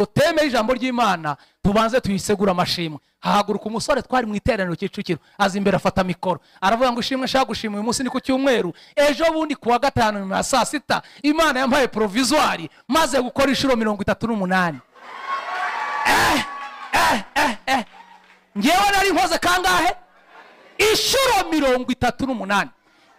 teme y'ijambo ry'Imana tubanze tuyisegura amashimwe. Hahaguruka umusore twari mu iteraniro Kicukiro aza imbere afata mikoro aravuga ngo ishimwe nshaka gushima uyu munsi ni ku cyumweru, ejo bundi kuwa gatanu nyuma ya saa sita Imana yampaye provisoire maze gukora inshuro 38. Ngewe nari nkoze kangahe? Inshuro 38.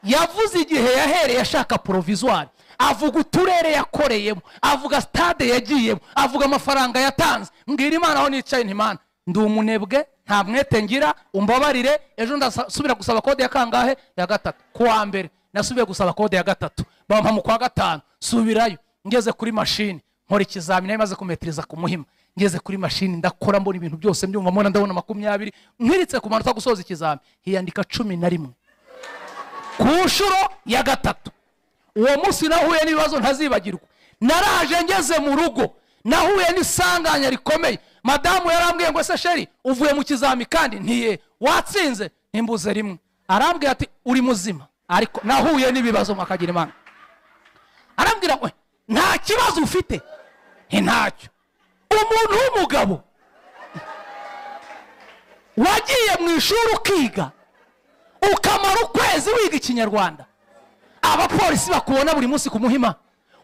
Yavuze igihe yahereye ashaka provisoire, avuga uturere yakoreyemo, avuga stade yagiyemo, avuga amafaranga yatanze. Mbwira Imana aho nicaye nti Imana ndi umunebwe nta mwete ngira, umbabarire. Ejo ndasubira gusaba kode ya kangahe? Ya gatatu. Kuwa mbere nasubiye gusaba kode ya gatatu, bampa mu kwa gatanu subirayo. Ngeze kuri machine nkora ikizamini maze kumetriza ku Muhima, ngeze kuri machine ndakora mbona ibintu byose mbyumva mbona ndabona 20, nkiritse ku manota gusoza ikizamini hiyandika 11 ku nshuro ya gatatu. Uwo munsi nahuye n'ibibazo ntazibagirwa. Naraje ngeze mu rugo nahuye n'isanganya rikomeye. Madamu yarambwiye ngo se sheri uvuye mu kizami kandi ntiye watsinze nimbuze rimwe. Arambwiye ati uri muzima, ariko nahuye n'ibibazo makagira Imana. Arambwira ngo nta kibazo ufite? Ntacyo. Umuntu w'umugabo wagiye mu ishuri ukiga ukamara ukwezi wiga Ikinyarwanda, abapolisi bakubona buri munsi ku Muhima,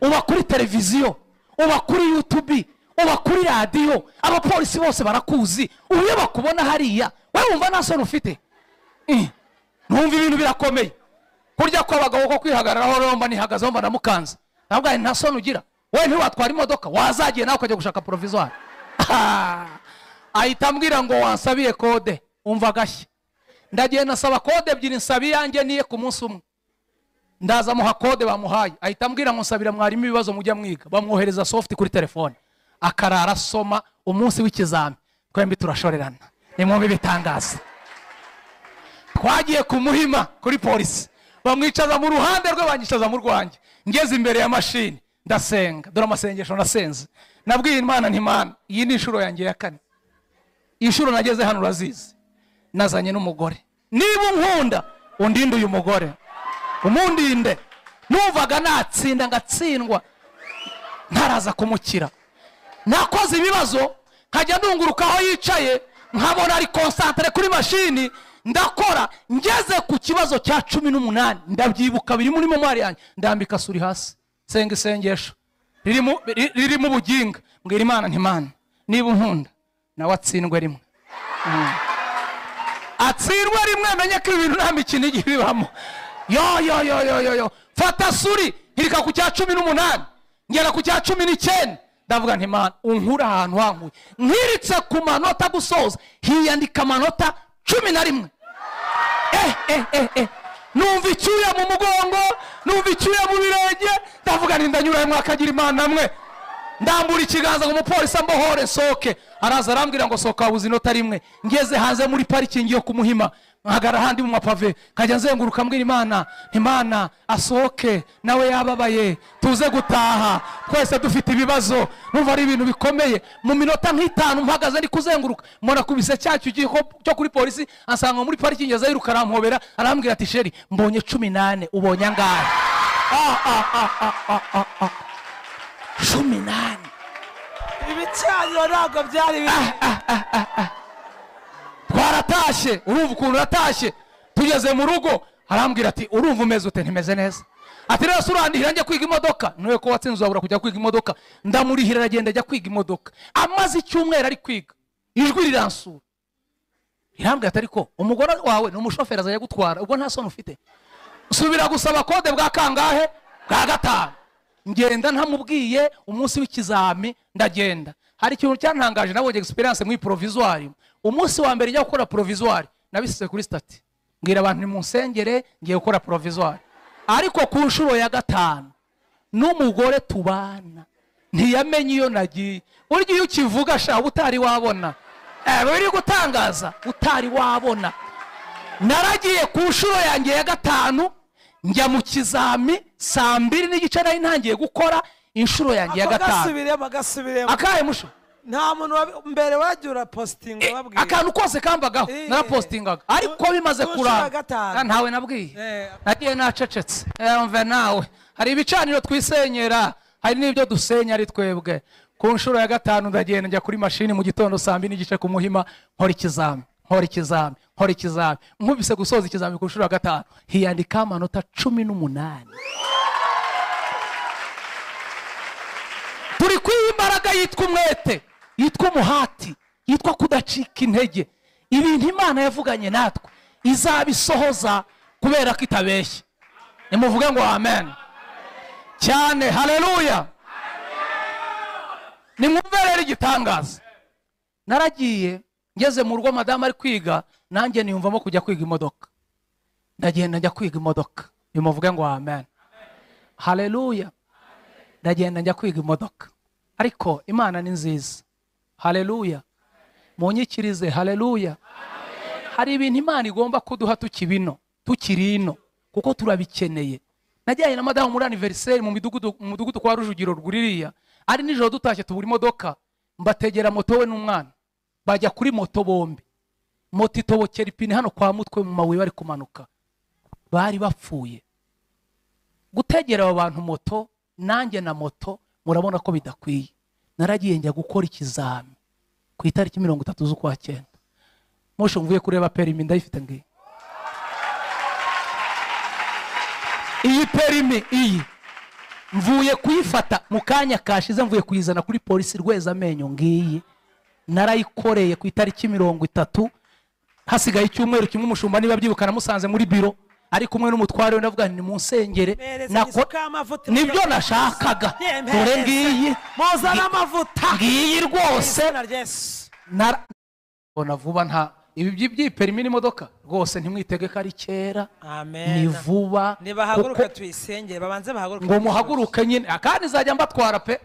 uba kuri televiziyo, uba kuri YouTube, uba kuri radio, abapolisi bose barakuzi, uye bakubona hariya wewe wumva nta soni ufite? Numva ibintu birakomeye. Kurya ko abagabo ko kwihagararaho romba nihagazeho mba namukanza. Ntabwo nta soni ugira. Wewe ntiwatwara imodoka wazagiye nawe ukajya gushaka provisoire. Ahitambwira ngo wansabiye kode, umva gashya. Ndagiye nasaba kode ebyiri nsabi yanjye niye ku munsi umwe. Ndaza muha kode bamuhaye, ahitambwira ngo nsabira mwarimu ibibazo mujya mwiga, bamwohereza soft kuri telefone. Akarara soma umunsi w'ikizami. Twembi turashorerana. Ni mwumve bitangaza. Twagiye ku Muhima kuri polisi, bamwicaza mu ruhande rwe banyicaza mu rwanjye. Ngeze imbere ya machine ndasenga, dore amasengesho nasenze. Nabwiye Imana nti Imana iyi ni inshuro yanjye ya 4. Inshuro nageze hano urazizi. Nazanye n'umugore. Niba unkunda undinde uyu mugore, umundinde. Numvaga natsinda ngatsindwa ntaraza kumukira. Nakoze ibibazo nkajya ndunguruka aho yicaye nkabona ari concentré kuri machine ndakora. Ngeze ku kibazo cya 18 ndabyibuka biri muri memoire yanjye, ndambika suri hasi senga isengesho riri mu buginga. Mbwira Imana nti Imana niba unkunda nawe atsindwe rimwe. Atsindwe rimwe menye ko ibintu nta mikino igibamo. Yo fata suri hirika ku cya 18 ngera ku cya 19. Ndavuga nti Imana unkura ahantu hankuye. Nkiritse ku manota gusoza hiyandika manota 11. Numva icyuya mu mugongo, numva icyuya mu birenge. Ndavuga nti ndanyura mwakagira Imana mwe. Ndambura ikiganza ngo umupolisi ambohore soke. Araza arambwira ngo soka wabuze inota rimwe. Ngeze hanze muri parking yo ku Muhima, nkagara handi mu mapave, kajya nzenguruka mbwira Imana, Imana asoke nawe yababaye tuze gutaha twese dufite ibibazo. Numva ari ibintu bikomeye. Mu minota nk'itanu mpagaze ndi kuzenguruka mbona kubise cyacu cyo kuri polisi, ansanga muri parking yaza yiruka arampobera arambwira ati sheri mbonye 18 ubonye angahe? 18. Ibicyanyo ntabwo byari Twaratashe, urumva ukuntu ratashe. Tugeze mu rugo arambwira ati urumva umeze ute? Ntimeze neza. Ati rero surandihira njye kwiga imodoka. Niwe ko watsinze wabura kujya kwiga imodoka. Ndamurihira agenda ajya kwiga imodoka. Amaze icyumweru ari kwiga, ijwi riransura irambwira ati ariko umugore wawe n'umushoferi azaye gutwara, ubwo nta soni ufite? Subira gusaba kode bwa kangahe? Bwa 5. Ngenda ntamubwiye umunsi w'ikizami ndagenda. Hari ikintu cyantangaje nabonye experience mu provisoire. Umunsi wa mbere njya gukora provisoire nabisize kuri stati. Ngira abantu mu nsengere ngiye gukora provisoire. Ariko ku nshuro ya 5 n'umugore tubana ntiyamenye iyo nagiye. Uryo iyo ukivuga sha utari wabona. Biri gutangaza utari wabona. Naragiye ku nshuro yanjye ya 5 njya mu kizami saa 2:30 nari ntangiye gukora inshuro yanjye ya 5. Akaye musho nta muntu mbere wagira posting wabwiye akantu kose kambagaho na postingaga, ariko bimaze kuranga ntawe nabwiye. Nagiye nacecetse. Mve nawe hari ibicaniro twisenyera, hari n'ibyo dusenya ari twebwe. ku nshuro ya gatanu ndagenda njya kuri mashini mu gitondo saa 2:30 ku Muhima nkora ikizami nkubise gusoza ikizami ku nshuro ya gatanu hiyandika amanota 18. turi kwimbaraga yitwa umwete, yitwa umuhati, yitwa kudacika intege. Ibintu Imana yavuganye natwe izabisohoza kubera ko itabeshye. Nimuvuge ngo amen cyane. Haleluya. Nimwumvere igitangaza. Naragiye ngeze mu rugo madame ari kwiga, nanjye niyumvamo kujya kwiga imodoka. Ndagenda njya kwiga imodoka. Nimuvuge ngo amen. Haleluya. Ndagenda njya kwiga imodoka. Ariko Imana ni nziza. Haleluya. Munyikirize. Haleluya. Hari ibintu Imana igomba kuduha tukiri ino kuko turabikeneye. Najyanye na madame muri anniversaire mu mudugudu kwa Rujugiro rwuririya. Ari nijoro dutashye tubura imodoka, mbategera moto we n'umwana. Bajya kuri moto bombi. Moto itobokera ipine hano kwa mutwe mu mabuye bari kumanuka. Bari bapfuye. Gutegera aba bantu moto nanjye na moto murabona ko bidakwiye. Naragiye njya gukora ikizami ku itariki 30 z'ukwa 9. Mosho mvuye kureba perimi ndayifite ngiye. Iyi perimi iyi mvuye kuyifata mu kanya kashize, mvuye kuyizana kuri polisi Rweza Amenyo ngiyi. Narayikoreye ku itariki 30 hasigaye icyumweru kimwe. Umushumba niba byibukana musanze muri biro ari kumwe n'umutware we, ndavuga ni munsengere nibyo nashakaga. Dore ngiyi muzana amavuta ngiyi rwose bona vuba. Nta ibi by'iperimi n'imodoka rwose ntimwitegeka ari kera. Amen. Ni vuba. Nibahaguruke tuyisengere, babanze bahaguruke ngo muhaguruke nyine akandi zajya mbatwara pe.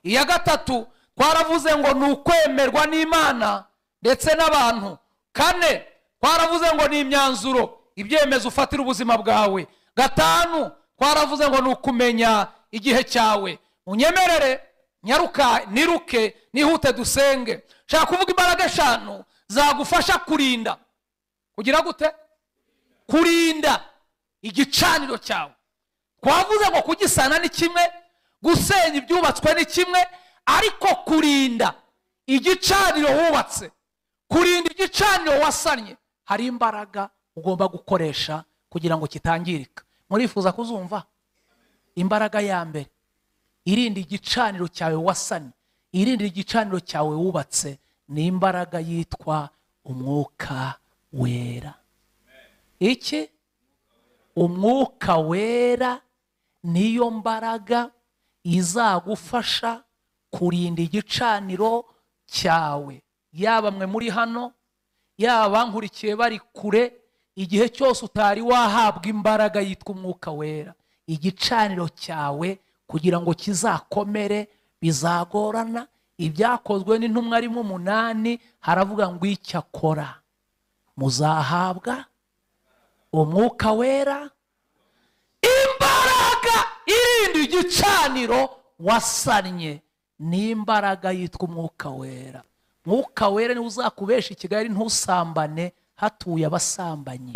Iya gatatu twaravuze ngo ni ukwemerwa n'Imana ndetse n'abantu. 4 twaravuze ngo ni imyanzuro, ibyemezo ufatira ubuzima bwawe. 5 twaravuze ngo ni ukumenya igihe cyawe. Unyemerere nyaruka niruke nihute dusenge. Shaka kuvuga imbaraga 5 zagufasha kurinda. Kugira gute? Kurinda igicaniro cyawe. Twavuze ngo kugisana ni kimwe, gusenya ibyubatswe ni kimwe, ariko kurinda igicaniro wubatse, kurinda igicaniro wasanye, hari imbaraga ugomba gukoresha kugira ngo kitangirika. Murifuza kuzumva imbaraga ya mbere irinda igicaniro cyawe wasanye, irinda igicaniro cyawe wubatse, ni imbaraga yitwa Umwuka Wera. Iki Umwuka Wera niyo mbaraga izagufasha kurinda igicaniro cyawe. Yaba mwe muri hano, yaba nkurikiye bari kure, igihe cyose utari wahabwa imbaraga yitwa Umwuka Wera, igicaniro cyawe kugira ngo kizakomere bizagorana. Ibyakozwe n'intumwa ari mu 8 haravuga ngo icyakora muzahabwa Umwuka Wera, imbaraga irinda igicaniro wasanye, ni imbaraga yitwa Umwuka Wera. Umwuka Wera ni uzakubesha Kigali ntusambane hatuye abasambanyi.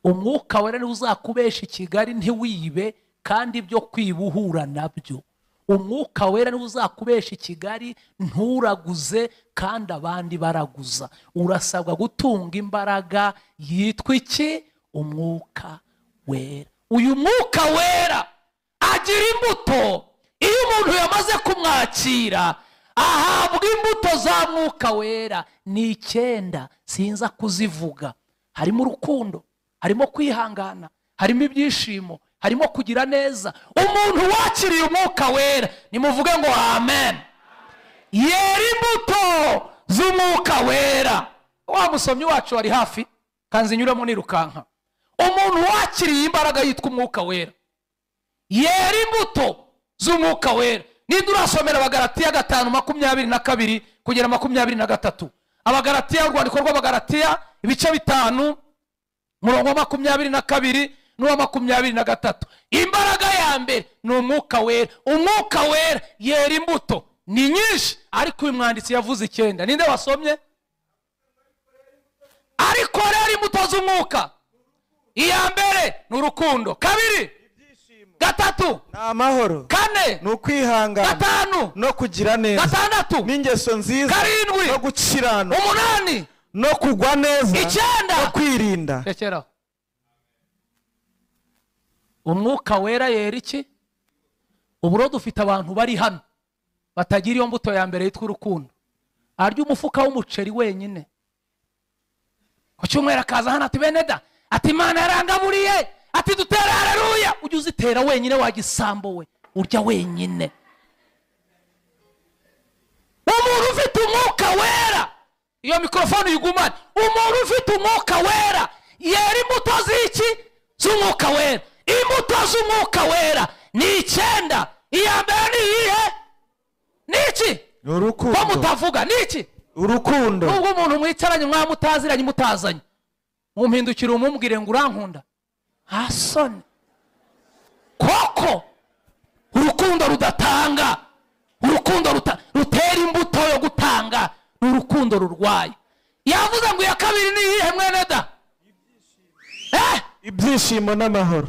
Umwuka Wera ni uzakubesha Kigali ntiwibe kandi ibyo kwibuhura nabyo. Umwuka Wera ni uzakubesha Kigali nturaguze kandi abandi baraguza. Urasabwa gutunga imbaraga yitwa iki? Umwuka Wera. Uyu Mwuka Wera agira imbuto. Iyo umuntu yamaze kumwakira ahabwa imbuto za Mwuka Wera. Ni 9 sinza kuzivuga. Harimo urukundo, harimo kwihangana, harimo ibyishimo, harimo kugira neza. Umuntu wakiriye Umwuka Wera nimuvuge ngo amen. Yera imbuto z'Umwuka Wera. Wa musomyi wacu ari hafi kanzinyuramo nirukanka. Umuntu wakiriye imbaraga yitwa Umwuka Wera yera imbuto z'Umwuka Wera. Nidurasomera Abagalatiya 5:22 kugera 23. Abagalatiya, urwandiko rw'Abagalatiya ibice 5 murongo 22 n'uwa 23. Imbaraga ya mbere ni Umwuka Wera. Umwuka Wera yera imbuto ni nyinshi, ariko uyu mwanditsi yavuze 9. Ninde wasomye? Ariko rero imbuto z'Umwuka, iya mbere ni urukundo, 2 gatatu ni amahoro, kane ni ukwihangana gatanu no kugira neza, gatandatu n'ingeso nziza karindwi no gukiranuka, umunani no kugwa neza, icyenda no kwirinda. rekeraho. Umwuka wera yera iki? Uburo dufite abantu bari hano batagira iyo mbuto ya mbere yitwa urukundo. Arya umufuka w'umuceri wenyine, ku cyumweru akaza hano ati beneda, ati Imana yarangaburiye, ati dutera haleluya. Ujye uzitera wenyine wagisambo we, urya wenyine. Umuntu ufite umwuka wera, iyo mikrofone uyigumane, umuntu ufite umwuka wera yera imbuto z'iki? Z'umwuka wera. Imbuto z'umwuka wera ni 9. Iya mbere ni iyihe? Niki? Urukundo. Ko mutavuga niki? Urukundo. Nubwo umuntu mwicaranye mwamutaziranye mutazanye, mumpindukira umubwire ngo urankunda, hasoni koko. Urukundo rudatanga, urukundo rutera imbuto yo gutanga, ni urukundo rurwaye. Yavuze ngo iya kabiri ni iyihe mwene da? Ibyishimo n'amahoro.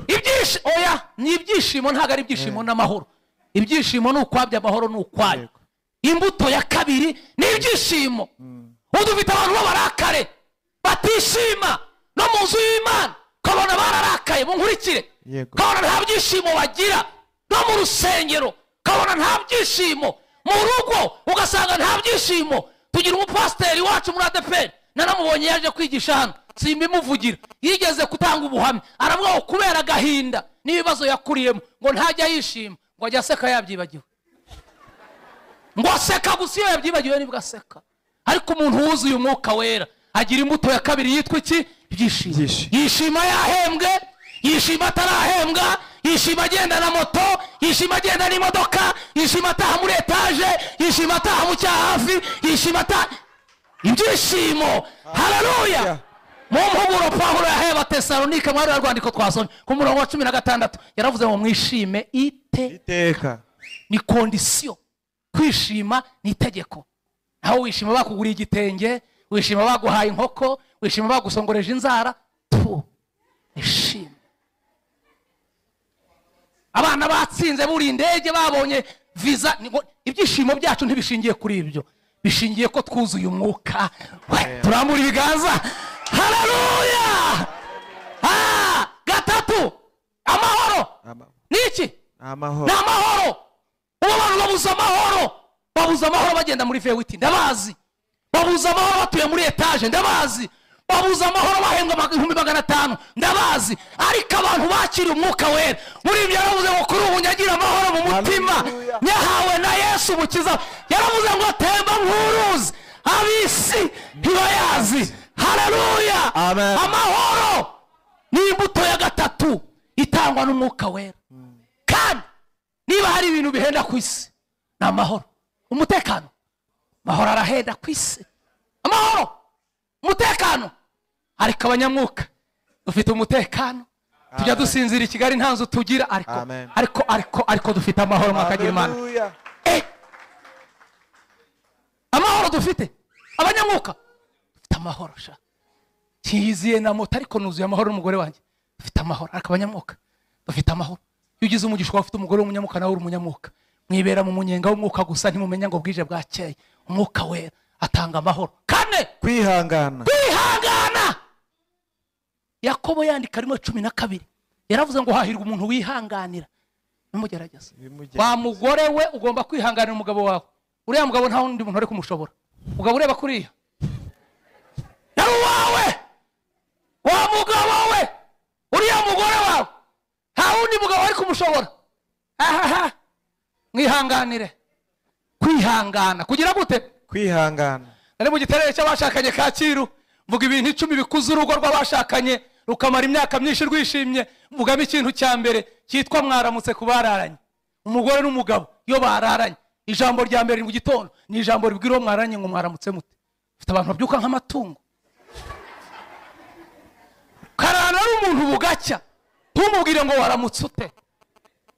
Oya, ni ibyishimo, ntago ari ibyishimo n'amahoro. Ibyishimo ni ukwabya, amahoro ni ukwayo. Imbuto ya kabiri ni ibyishimo. Udufite abantu b'abarakare batishima no mu nzu y'Imana, kabona bararakaye. Munkurikire, kabona nta byishimo bagira. No mu rusengero kabona nta byishimo. Mu rugo ugasanga nta byishimo. Tugira umupasiteri wacu muri ADPR, naramubonye yaje kwigisha hano, simbimuvugira, yigeze kutanga ubuhamya, aravuga ngo kubera agahinda n'ibibazo yakuriyemo ngo ntajya yishima, ngo ajya aseka yabyibagiwe. Ngo aseka gusa iyo yabyibagiwe nibwo aseka. Ariko umuntu wuzuye umwuka wera agira imbuto ya kabiri yitwa iki? Ibyishimo. Yishima yahembwe, yishima atarahembwa, yishima agenda na moto, yishima agenda n'imodoka, yishima ataha muri etaje, yishima ataha mu cyahafi, yishima ibyishimo. Haleluya. Mu mpuguro Pawulo yahaye Abatesalonike mwari rwandiko twasomye ku murongo wa 16 yaravuze ngo mwishime iteka. Ni condition. Kwishima ni itegeko. Aho wishima bakuguriye igitenge, wishima baguhaye inkoko, wishima bagusongoreje inzara, ishima. Abana batsinze buri indege babonye visa. Ibyishimo byacu ntibishingiye kuri ibyo, bishingiye ko twuzuye umwuka. Turambura ibiganza. Haleluya. Gatatu, amahoro. Niki? Amahoro. Na amahoro. Ubu abantu babuza amahoro, babuza amahoro bagenda muri vewiti, ndabazi. Babuza amahoro batuye muri etaje, ndabazi. Babuza amahoro bahembwa 500, ndabazi. Ariko abantu bakiri umwuka wera, muri ibyo yaravuze ngo kuri ubu nyagira amahoro mu mutima, nyahawe na Yesu Umukiza. Yaravuze ngo temba nk'uruzi, abisi ntibayazi. Haleluya. Amahoro ni imbuto ya gatatu itangwa n'umwuka wera. Kandi niba hari ibintu bihenda ku isi, ni amahoro. Umutekano, amahoro arahenda ku isi. Amahoro, umutekano. Ariko abanyamwuka dufite umutekano, tujya dusinzira i Kigali nta nzu tugira, ariko dufite amahoro mwakagira Imana. Amahoro dufite abanyamwuka, dufite amahoro sha. Kiziye na moto ariko nuzuye amahoro n'umugore wanjye, dufite amahoro. Ariko abanyamwuka dufite amahoro. Yugize umugisha ufite umugore w'umunyamwuka nawe uri umunyamwuka, mwibera mu munyenga w'umwuka gusa, ntimumenya ngo bwije bwakeye. Umwuka wera atanga amahoro. Kane, kwihangana. Kwihangana. Yakobo yandika 12 yaravuze ngo hahirwa umuntu wihanganira n'umugerageza. Wa mugore we ugomba kwihanganira umugabo wawe. Uriya mugabo nta wundi muntu ari kumushobora. Mugabo ureba kuriya yari wawe, wa mugabo we, uriya mugore wawe nta wundi mugabo ari kumushobora. Mwihanganire. Kwihangana kugira gute? Kwihangana. Nari mu giterere cy'abashakanye Kacyiru, mvuga ibintu 10 bikuza urugo rw'abashakanye rukamara imyaka myinshi rwishimye. Mvugamo ikintu cya mbere cyitwa mwaramutse kubararanye. Umugore n'umugabo iyo bararanye, ijambo rya mbere mu gitondo ni ijambo ribwira uwo mwararanye ngo mwaramutse mute. Ufite abantu babyuka nk'amatungo. Karana n'umuntu bugacya, ntumubwire ngo waramutse ute.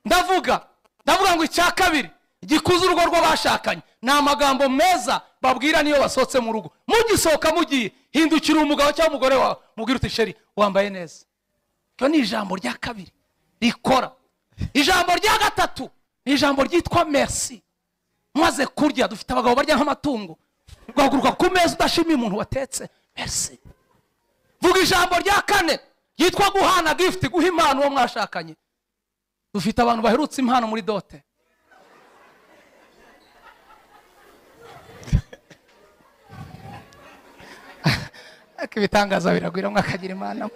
Ndavuga ngo icya kabiri gikuza urugo rw'abashakanye ni amagambo meza babwira niyo basohotse mu rugo. Mugisohoka mugiye, hindukira umugabo cyangwa umugore wawe, mubwire uti sheri wambaye neza. Cyo ni ijambo rya kabiri rikora. ijambo rya gatatu ni ijambo ryitwa merci. Maze kurya dufite abagabo barya nk'amatungo, ugahaguruka ku meza udashimiye umuntu watetse, merci. Vuga ijambo rya kane ryitwa guhana gift, guha impano uwo mwashakanye. Dufite abantu baherutse impano muri dote. Akibitangaza biragwira mwakagira imana.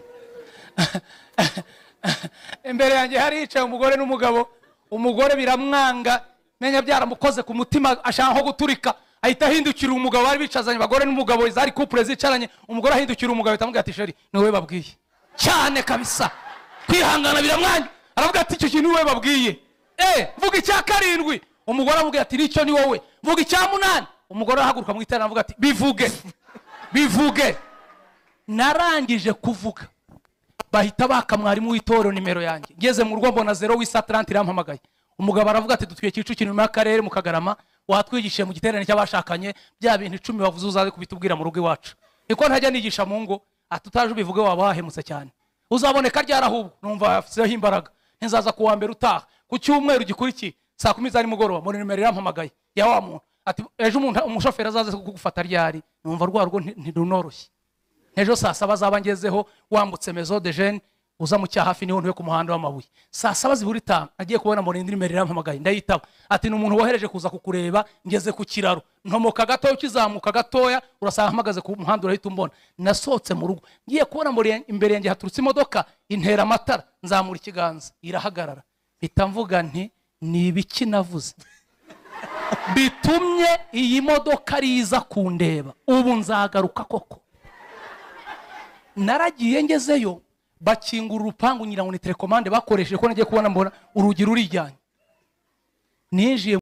Imbere yanjye hari yicaye umugore n'umugabo, umugore biramwanga, menya byaramukoze ku mutima ashaka nko guturika, ahita ahindukira umugabo, bari bicazanye abagore n'umugabo, izari couple zicaranye, umugore ahindukira umugabo atamubwira ati sheri ni wowe babwiye. Cyane kabisa kwihangana biramwanga, aravuga ati icyo kintu wowe babwiye. Vuga icya karindwi, umugore avuga ati nicyo ni wowe. Vuga icya munani, umugore ahaguruka mu iterana avuga ati bivuge bivuge. Narangije kuvuga bahita baka mwarimu w'itorero nimero yanjye, ngeze mu rugo mbona 0 wisa 30 irampamagaye. Umugabo aravuga ati dutwiye Kicukiro mu akarere mu Kagarama, watwigishe mu giterane cy'abashakanye bya bintu 10 bavuze uzaze kubitubwira mu rugo iwacu. Iko ntajya nigisha mu ngo, atutaje ubivuge wabahemutse cyane. Uzaboneka ryarahubwo numva afiteho imbaraga, nzaza kuwa mbere utaha ku cyumweru gikuriki saa 10 za nimugoroba muri nimero irampamagaye ya wa muntu ati ejo umuntu umushoferi azaze kugufata ryari. Numva rwarwo ntidunoroshye. Ejo saa 7 zabangezeho wambutse Maison de Jeunes uza mu cyahafi niho ntuye ku muhanda w'amabuye. Saa 7 ziburi 5 agiye kubona muri nimero irampamagaye, ndayitaba ati n'umuntu wohereje kuza kukureba, ngeze ku kiraro ntomoka gato ukizamuka gatoya urasanga mpagaze ku muhanda urahita umbona. Nasohotse mu rugo ngiye kubona muri imbere yanjye haturutse imodoka intera amatara, nzamura ikiganza irahagarara, bitamvuga nti ni ibiki navuze bitumye iyi modoka riza kundeba, ubu nzagaruka koko. Naragiye ngezeyo bakingura urupangu nyirango ni telecommande bakoresheje ko nagiye kubona mbona urugi rurijyanye. Ninjiye